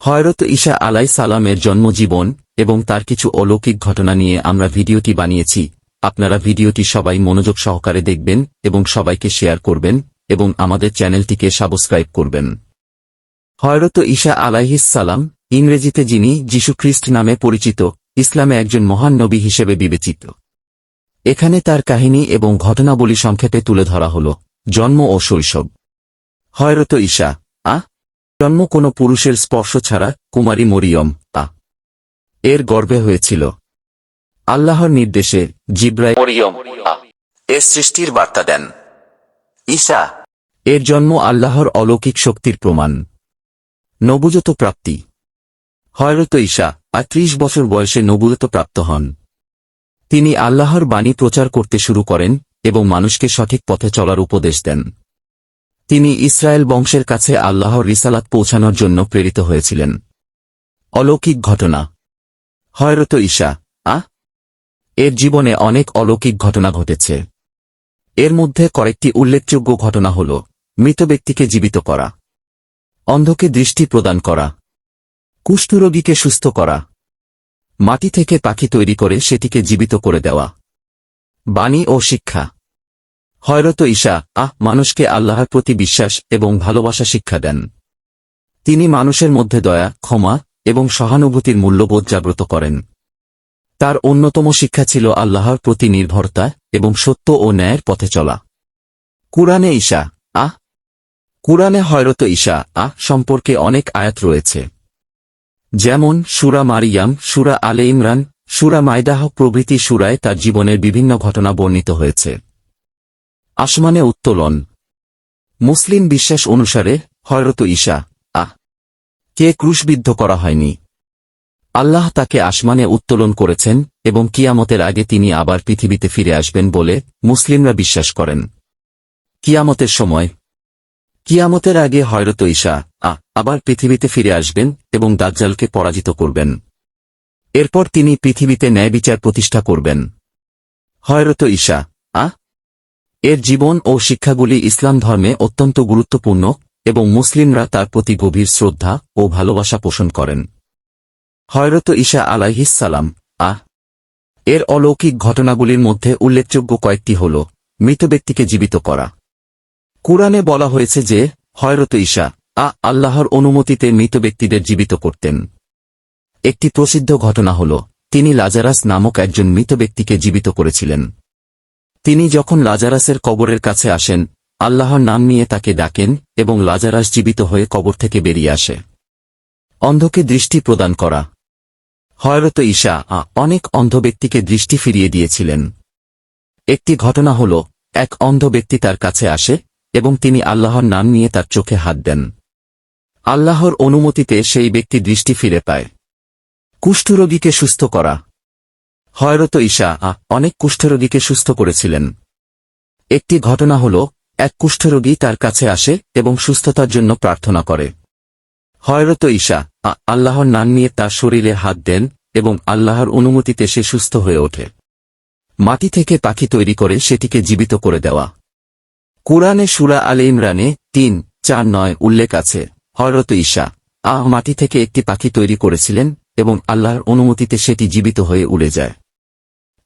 হযরত ঈসা আলাইহিস সালামের জন্মজীবন এবং তার কিছু অলৌকিক ঘটনা নিয়ে আমরা ভিডিওটি বানিয়েছি। আপনারা ভিডিওটি সবাই মনোযোগ সহকারে দেখবেন এবং সবাইকে শেয়ার করবেন এবং আমাদের চ্যানেলটিকে সাবস্ক্রাইব করবেন। হযরত ঈসা আলাইহিস সালাম, ইংরেজিতে যিনি যীশু খ্রিস্ট নামে পরিচিত, ইসলামে একজন মহান নবী হিসেবে বিবেচিত। এখানে তার কাহিনী এবং ঘটনাবলী সংক্ষেপে তুলে ধরা হল। জন্ম ও শৈশব। হযরত ঈসা জন্ম কোনো পুরুষের স্পর্শ ছাড়া কুমারী মরিয়ম এর গর্ভে হয়েছিল। আল্লাহর নির্দেশে জিবরাইল মরিয়ম এর সৃষ্টির বার্তা দেন। ঈসা এর জন্ম আল্লাহর অলৌকিক শক্তির প্রমাণ। নবুয়ত প্রাপ্তি। হযরত ঈসা ৩০ বছর বয়সে নবুয়ত প্রাপ্ত হন। তিনি আল্লাহর বাণী প্রচার করতে শুরু করেন এবং মানুষকে সঠিক পথে চলার উপদেশ দেন। তিনি ইসরায়েল বংশের কাছে আল্লাহর রিসালাত পৌঁছানোর জন্য প্রেরিত হয়েছিলেন। অলৌকিক ঘটনা। হযরত ঈসা এর জীবনে অনেক অলৌকিক ঘটনা ঘটেছে। এর মধ্যে কয়েকটি উল্লেখযোগ্য ঘটনা হল: মৃত ব্যক্তিকে জীবিত করা, অন্ধকে দৃষ্টি প্রদান করা, কুষ্ঠরোগীকে সুস্থ করা, মাটি থেকে পাখি তৈরি করে সেটিকে জীবিত করে দেওয়া। বাণী ও শিক্ষা। হযরত ঈসা মানুষকে আল্লাহর প্রতি বিশ্বাস এবং ভালোবাসা শিক্ষা দেন। তিনি মানুষের মধ্যে দয়া, ক্ষমা এবং সহানুভূতির মূল্যবোধ জাগ্রত করেন। তার অন্যতম শিক্ষা ছিল আল্লাহর প্রতি নির্ভরতা এবং সত্য ও ন্যায়ের পথে চলা। কুরআনে ঈসা কুরআনে হযরত ঈসা সম্পর্কে অনেক আয়াত রয়েছে, যেমন সূরা মারিয়াম, সূরা আলে ইমরান, সূরা মায়দাহ প্রভৃতি সূরায় তার জীবনের বিভিন্ন ঘটনা বর্ণিত হয়েছে। আসমানে উত্তোলন। মুসলিম বিশ্বাস অনুসারে হযরত ঈসা কে ক্রুশবিদ্ধ করা হয়নি। আল্লাহ তাকে আসমানে উত্তোলন করেছেন এবং কিয়ামতের আগে তিনি আবার পৃথিবীতে ফিরে আসবেন বলে মুসলিমরা বিশ্বাস করেন। কিয়ামতের সময়। কিয়ামতের আগে হযরত ঈসা আবার পৃথিবীতে ফিরে আসবেন এবং দাজ্জালকে পরাজিত করবেন। এরপর তিনি পৃথিবীতে ন্যায় বিচার প্রতিষ্ঠা করবেন। হযরত ঈসা এর জীবন ও শিক্ষাগুলি ইসলাম ধর্মে অত্যন্ত গুরুত্বপূর্ণ এবং মুসলিমরা তার প্রতি গভীর শ্রদ্ধা ও ভালোবাসা পোষণ করেন। হযরত ঈসা আলাইহিস সালাম এর অলৌকিক ঘটনাগুলির মধ্যে উল্লেখযোগ্য কয়েকটি হল: মৃত ব্যক্তিকে জীবিত করা। কুরআনে বলা হয়েছে যে হযরত ঈসা আল্লাহর অনুমতিতে মৃত ব্যক্তিদের জীবিত করতেন। একটি প্রসিদ্ধ ঘটনা হল, তিনি লাজারাস নামক একজন মৃত ব্যক্তিকে জীবিত করেছিলেন। তিনি যখন লাজারাসের কবরের কাছে আসেন, আল্লাহর নাম নিয়ে তাকে ডাকেন এবং লাজারাস জীবিত হয়ে কবর থেকে বেরিয়ে আসে। অন্ধকে দৃষ্টি প্রদান করা। হযরত ঈসা অনেক অন্ধ ব্যক্তিকে দৃষ্টি ফিরিয়ে দিয়েছিলেন। একটি ঘটনা হল, এক অন্ধ ব্যক্তি তার কাছে আসে এবং তিনি আল্লাহর নাম নিয়ে তার চোখে হাত দেন। আল্লাহর অনুমতিতে সেই ব্যক্তি দৃষ্টি ফিরে পায়। কুষ্ঠরোগীকে সুস্থ করা। হযরত ঈসা অনেক কুষ্ঠরোগীকে সুস্থ করেছিলেন। একটি ঘটনা হল, এক কুষ্ঠরোগী তার কাছে আসে এবং সুস্থতার জন্য প্রার্থনা করে। হযরত ঈসা আল্লাহর নাম নিয়ে তার শরীরে হাত দেন এবং আল্লাহর অনুমতিতে সে সুস্থ হয়ে ওঠে। মাটি থেকে পাখি তৈরি করে সেটিকে জীবিত করে দেওয়া। কুরআনে সূরা আলে ইমরানে 3:4-9 উল্লেখ আছে, হযরত ঈসা মাটি থেকে একটি পাখি তৈরি করেছিলেন এবং আল্লাহর অনুমতিতে সেটি জীবিত হয়ে উড়ে যায়।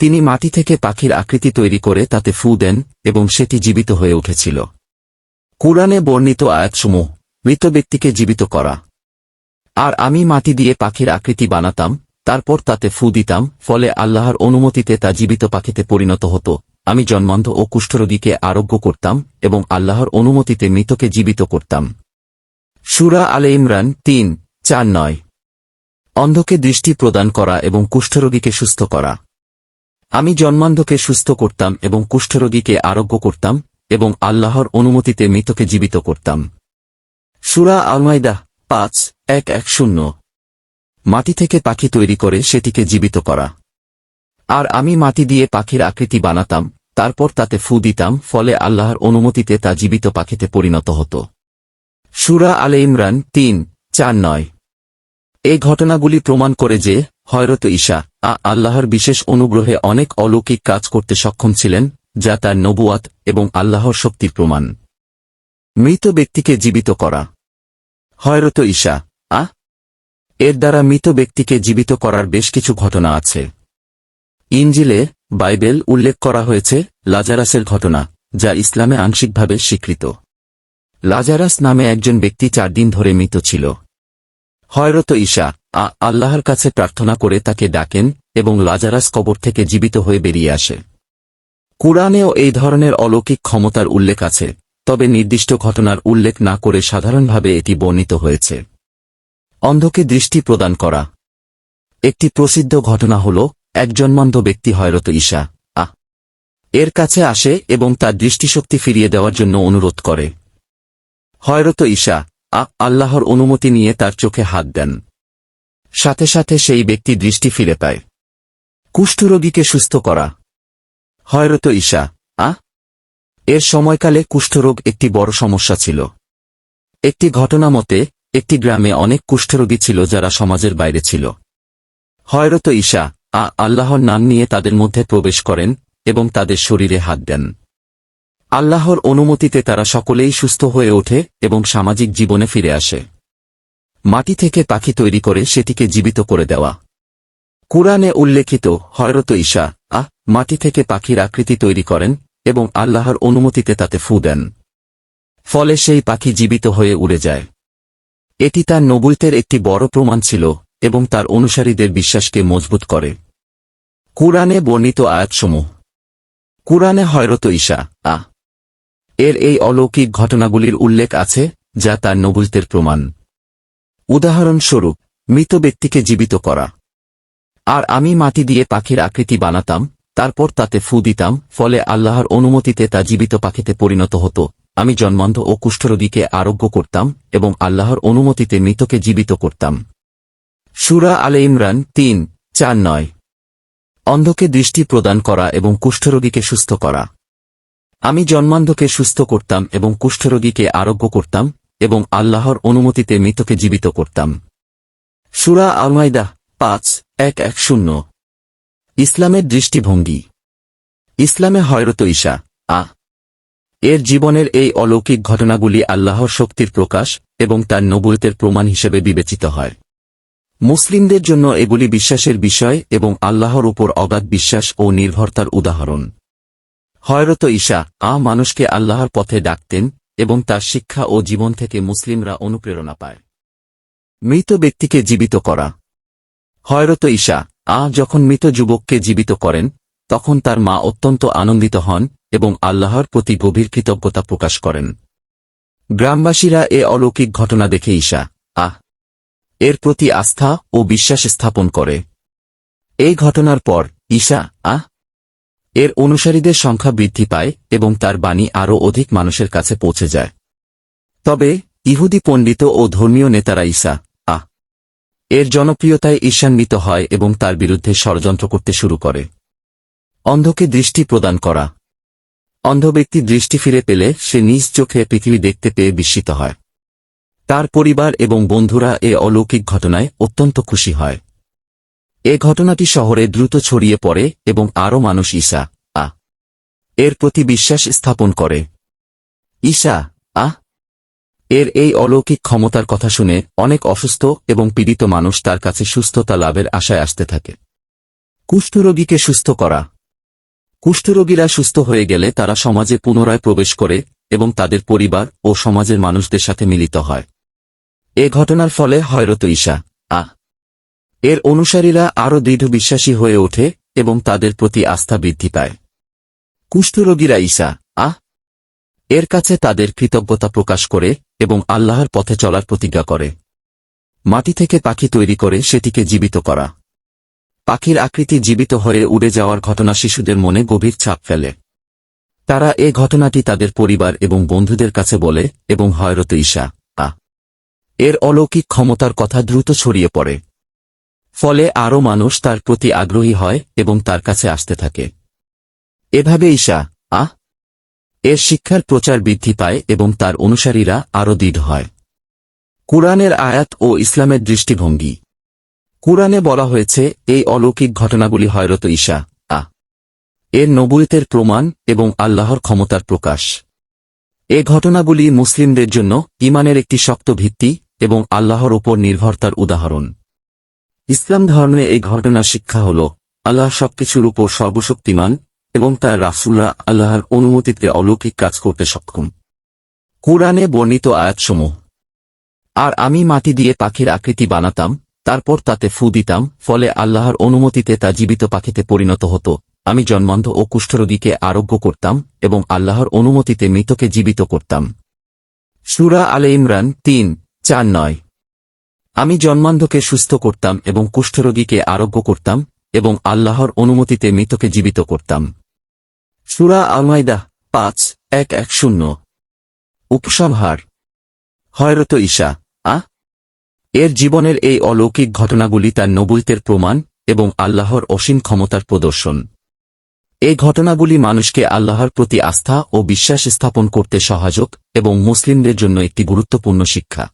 তিনি মাটি থেকে পাখির আকৃতি তৈরি করে তাতে ফু দেন এবং সেটি জীবিত হয়ে উঠেছিল। কুরআনে বর্ণিত আয়াতসমূহ। মৃত ব্যক্তিকে জীবিত করা। আর আমি মাটি দিয়ে পাখির আকৃতি বানাতাম, তারপর তাতে ফু দিতাম, ফলে আল্লাহর অনুমতিতে তা জীবিত পাখিতে পরিণত হতো। আমি জন্মান্ধ ও কুষ্ঠরোগীকে আরোগ্য করতাম এবং আল্লাহর অনুমতিতে মৃতকে জীবিত করতাম। সূরা আলে ইমরান 3:4-9। অন্ধকে দৃষ্টি প্রদান করা এবং কুষ্ঠরোগীকে সুস্থ করা। আমি জন্মান্ধকে সুস্থ করতাম এবং কুষ্ঠরোগীকে আরোগ্য করতাম এবং আল্লাহর অনুমতিতে মৃতকে জীবিত করতাম। সূরা আল-মাইদা 5:1-10। মাটি থেকে পাখি তৈরি করে সেটিকে জীবিত করা। আর আমি মাটি দিয়ে পাখির আকৃতি বানাতাম, তারপর তাতে ফু দিতাম, ফলে আল্লাহর অনুমতিতে তা জীবিত পাখিতে পরিণত হতো। সূরা আলে ইমরান 3:4-9। এই ঘটনাগুলি প্রমাণ করে যে হযরত ঈসা আল্লাহর বিশেষ অনুগ্রহে অনেক অলৌকিক কাজ করতে সক্ষম ছিলেন, যা তার নবুয়াত এবং আল্লাহর শক্তির প্রমাণ। মৃত ব্যক্তিকে জীবিত করা। হযরত ঈসা এর দ্বারা মৃত ব্যক্তিকে জীবিত করার বেশ কিছু ঘটনা আছে। ইনজিলে, বাইবেল উল্লেখ করা হয়েছে লাজারাসের ঘটনা, যা ইসলামে আংশিকভাবে স্বীকৃত। লাজারাস নামে একজন ব্যক্তি 4 দিন ধরে মৃত ছিল। হযরত ঈসা আল্লাহর কাছে প্রার্থনা করে তাকে ডাকেন এবং লাজারাস কবর থেকে জীবিত হয়ে বেরিয়ে আসে। কুরআনেও এই ধরনের অলৌকিক ক্ষমতার উল্লেখ আছে, তবে নির্দিষ্ট ঘটনার উল্লেখ না করে সাধারণভাবে এটি বর্ণিত হয়েছে। অন্ধকে দৃষ্টি প্রদান করা। একটি প্রসিদ্ধ ঘটনা হল, এক জন্মান্ধ ব্যক্তি হযরত ঈসা এর কাছে আসে এবং তার দৃষ্টিশক্তি ফিরিয়ে দেওয়ার জন্য অনুরোধ করে। হযরত ঈসা আল্লাহর অনুমতি নিয়ে তার চোখে হাত দেন। সাথে সাথে সেই ব্যক্তি দৃষ্টি ফিরে পায়। কুষ্ঠরোগীকে সুস্থ করা। হযরত ঈসা এর সময়কালে কুষ্ঠরোগ একটি বড় সমস্যা ছিল। একটি ঘটনা মতে একটি গ্রামে অনেক কুষ্ঠরোগী ছিল যারা সমাজের বাইরে ছিল। হযরত ঈসা আল্লাহর নাম নিয়ে তাদের মধ্যে প্রবেশ করেন এবং তাদের শরীরে হাত দেন। আল্লাহর অনুমতিতে তারা সকলেই সুস্থ হয়ে ওঠে এবং সামাজিক জীবনে ফিরে আসে। মাটি থেকে পাখি তৈরি করে সেটিকে জীবিত করে দেওয়া। কুরআনে উল্লেখিত হযরত ঈসা মাটি থেকে পাখির আকৃতি তৈরি করেন এবং আল্লাহর অনুমতিতে তাতে ফু দেন। ফলে সেই পাখি জীবিত হয়ে উড়ে যায়। এটি তার নবুয়তের একটি বড় প্রমাণ ছিল এবং তার অনুসারীদের বিশ্বাসকে মজবুত করে। কুরআনে বর্ণিত আয়াতসমূহ। কুরআনে হযরত ঈসা এর এই অলৌকিক ঘটনাগুলির উল্লেখ আছে যা তার নবুয়তের প্রমাণ। উদাহরণস্বরূপ, মৃত ব্যক্তিকে জীবিত করা। আর আমি মাটি দিয়ে পাখির আকৃতি বানাতাম, তারপর তাতে ফু দিতাম, ফলে আল্লাহর অনুমতিতে তা জীবিত পাখিতে পরিণত হতো। আমি জন্মান্ধ ও কুষ্ঠরোগীকে আরোগ্য করতাম এবং আল্লাহর অনুমতিতে মৃতকে জীবিত করতাম। সূরা আলে ইমরান 3:4-9। অন্ধকে দৃষ্টি প্রদান করা এবং কুষ্ঠরোগীকে সুস্থ করা। আমি জন্মান্ধকে সুস্থ করতাম এবং কুষ্ঠরোগীকে আরোগ্য করতাম এবং আল্লাহর অনুমতিতে মৃতকে জীবিত করতাম। সূরা আল-মাইদা 5:1-10। ইসলামের দৃষ্টিভঙ্গি। ইসলামে হযরত ঈসা এর জীবনের এই অলৌকিক ঘটনাগুলি আল্লাহর শক্তির প্রকাশ এবং তার নবুয়তের প্রমাণ হিসেবে বিবেচিত হয়। মুসলিমদের জন্য এগুলি বিশ্বাসের বিষয় এবং আল্লাহর উপর অগাধ বিশ্বাস ও নির্ভরতার উদাহরণ। হযরত ঈসা মানুষকে আল্লাহর পথে ডাকতেন এবং তার শিক্ষা ও জীবন থেকে মুসলিমরা অনুপ্রেরণা পায়। মৃত ব্যক্তিকে জীবিত করা। হযরত ঈসা যখন মৃত যুবককে জীবিত করেন, তখন তার মা অত্যন্ত আনন্দিত হন এবং আল্লাহর প্রতি গভীর কৃতজ্ঞতা প্রকাশ করেন। গ্রামবাসীরা এ অলৌকিক ঘটনা দেখে ঈসা এর প্রতি আস্থা ও বিশ্বাস স্থাপন করে। এই ঘটনার পর ঈসা এর অনুসারীদের সংখ্যা বৃদ্ধি পায় এবং তার বাণী আরও অধিক মানুষের কাছে পৌঁছে যায়। তবে ইহুদি পণ্ডিত ও ধর্মীয় নেতারা ঈসা এর জনপ্রিয়তায় ঈর্ষান্বিত হয় এবং তার বিরুদ্ধে ষড়যন্ত্র করতে শুরু করে। অন্ধকে দৃষ্টি প্রদান করা। অন্ধ ব্যক্তি দৃষ্টি ফিরে পেলে সে নিজ চোখে পৃথিবী দেখতে পেয়ে বিস্মিত হয়। তার পরিবার এবং বন্ধুরা এ অলৌকিক ঘটনায় অত্যন্ত খুশি হয়। এ ঘটনাটি শহরে দ্রুত ছড়িয়ে পড়ে এবং আরও মানুষ ঈসা এর প্রতি বিশ্বাস স্থাপন করে। ঈসা এর এই অলৌকিক ক্ষমতার কথা শুনে অনেক অসুস্থ এবং পীড়িত মানুষ তার কাছে সুস্থতা লাভের আশায় আসতে থাকে। কুষ্ঠরোগীকে সুস্থ করা। কুষ্ঠরোগীরা সুস্থ হয়ে গেলে তারা সমাজে পুনরায় প্রবেশ করে এবং তাদের পরিবার ও সমাজের মানুষদের সাথে মিলিত হয়। এ ঘটনার ফলে হযরত ঈসা এর অনুসারীরা আরও দৃঢ় বিশ্বাসী হয়ে ওঠে এবং তাদের প্রতি আস্থা বৃদ্ধি পায়। কুষ্ঠরোগীরা ঈসা এর কাছে তাদের কৃতজ্ঞতা প্রকাশ করে এবং আল্লাহর পথে চলার প্রতিজ্ঞা করে। মাটি থেকে পাখি তৈরি করে সেটিকে জীবিত করা। পাখির আকৃতি জীবিত হয়ে উড়ে যাওয়ার ঘটনা শিশুদের মনে গভীর ছাপ ফেলে। তারা এ ঘটনাটি তাদের পরিবার এবং বন্ধুদের কাছে বলে এবং হযরত ঈসা এর অলৌকিক ক্ষমতার কথা দ্রুত ছড়িয়ে পড়ে। ফলে আরও মানুষ তার প্রতি আগ্রহী হয় এবং তার কাছে আসতে থাকে। এভাবে ঈসা এর শিক্ষার প্রচার বৃদ্ধি পায় এবং তার অনুসারীরা আরও দৃঢ় হয়। কুরআনের আয়াত ও ইসলামের দৃষ্টিভঙ্গি। কুরআনে বলা হয়েছে এই অলৌকিক ঘটনাগুলি হযরত ঈসা এর নবুয়তের প্রমাণ এবং আল্লাহর ক্ষমতার প্রকাশ। এ ঘটনাগুলি মুসলিমদের জন্য ঈমানের একটি শক্ত ভিত্তি এবং আল্লাহর উপর নির্ভরতার উদাহরণ। ইসলাম ধর্মে এই ঘটনার শিক্ষা হল, আল্লাহ সবকিছুর উপর সর্বশক্তিমান এবং তার রাসূলরা আল্লাহর অনুমতিতে অলৌকিক কাজ করতে সক্ষম। কুরআনে বর্ণিত আয়াতসমূহ। আর আমি মাটি দিয়ে পাখির আকৃতি বানাতাম, তারপর তাতে ফু দিতাম, ফলে আল্লাহর অনুমতিতে তা জীবিত পাখিতে পরিণত হতো। আমি জন্মান্ধ ও কুষ্ঠরোগীকে আরোগ্য করতাম এবং আল্লাহর অনুমতিতে মৃতকে জীবিত করতাম। সূরা আলে ইমরান 3:4-9। আমি জন্মান্ধকে সুস্থ করতাম এবং কুষ্ঠরোগীকে আরোগ্য করতাম এবং আল্লাহর অনুমতিতে মৃতকে জীবিত করতাম। সূরা আল মাইদা 5:1-10। উপসংহার। হযরত ঈসা এর জীবনের এই অলৌকিক ঘটনাগুলি তার নবুয়তের প্রমাণ এবং আল্লাহর অসীম ক্ষমতার প্রদর্শন। এই ঘটনাগুলি মানুষকে আল্লাহর প্রতি আস্থা ও বিশ্বাস স্থাপন করতে সহায়ক এবং মুসলিমদের জন্য একটি গুরুত্বপূর্ণ শিক্ষা।